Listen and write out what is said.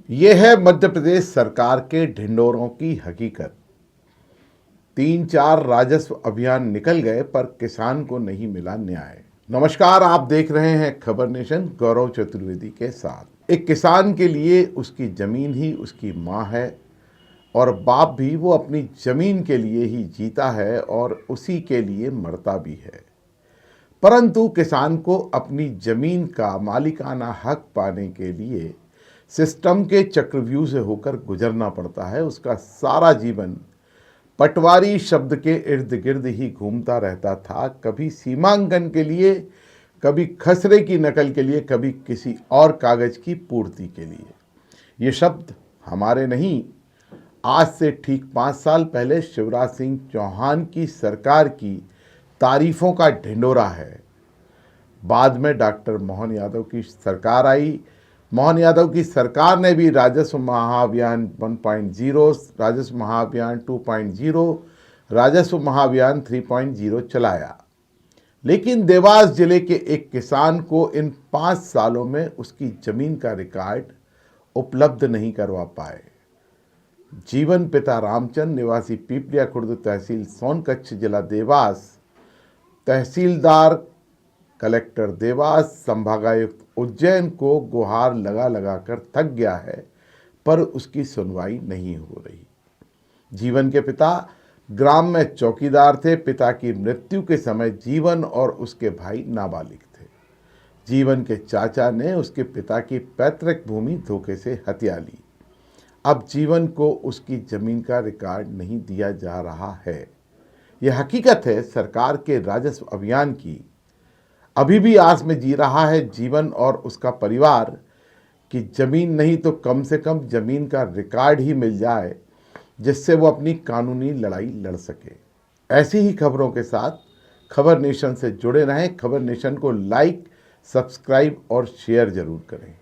ये है मध्य प्रदेश सरकार के ढिंढोरों की हकीकत। 3-4 राजस्व अभियान निकल गए पर किसान को नहीं मिला न्याय। नमस्कार, आप देख रहे हैं खबर नेशन गौरव चतुर्वेदी के साथ। एक किसान के लिए उसकी जमीन ही उसकी माँ है और बाप भी वो अपनी जमीन के लिए ही जीता है और उसी के लिए मरता भी है। परंतु किसान को अपनी जमीन का मालिकाना हक पाने के लिए सिस्टम के चक्रव्यूह से होकर गुजरना पड़ता है। उसका सारा जीवन पटवारी शब्द के इर्द गिर्द ही घूमता रहता था, कभी सीमांकन के लिए, कभी खसरे की नकल के लिए, कभी किसी और कागज की पूर्ति के लिए। ये शब्द हमारे नहीं, आज से ठीक 5 साल पहले शिवराज सिंह चौहान की सरकार की तारीफों का ढिंढोरा है। बाद में डॉक्टर मोहन यादव की सरकार आई। मोहन यादव की सरकार ने भी राजस्व महाअभियान 1.0, राजस्व महाअभियान 2.0, राजस्व महाअभियान 3.0 चलाया। लेकिन देवास जिले के एक किसान को इन 5 सालों में उसकी जमीन का रिकॉर्ड उपलब्ध नहीं करवा पाए। जीवन पिता रामचंद्र, निवासी पीपलिया खुर्द, तहसील सोनकच्छ, जिला देवास, तहसीलदार कलेक्टर देवास, संभागायुक्त उज्जैन को गुहार लगा लगा कर थक गया है, पर उसकी सुनवाई नहीं हो रही। जीवन के पिता ग्राम में चौकीदार थे। पिता की मृत्यु के समय जीवन और उसके भाई नाबालिग थे। जीवन के चाचा ने उसके पिता की पैतृक भूमि धोखे से हथिया ली। अब जीवन को उसकी जमीन का रिकॉर्ड नहीं दिया जा रहा है। यह हकीकत है सरकार के राजस्व अभियान की। अभी भी आस में जी रहा है जीवन और उसका परिवार कि जमीन नहीं तो कम से कम जमीन का रिकॉर्ड ही मिल जाए, जिससे वो अपनी कानूनी लड़ाई लड़ सके। ऐसी ही खबरों के साथ खबर नेशन से जुड़े रहें। खबर नेशन को लाइक, सब्सक्राइब और शेयर जरूर करें।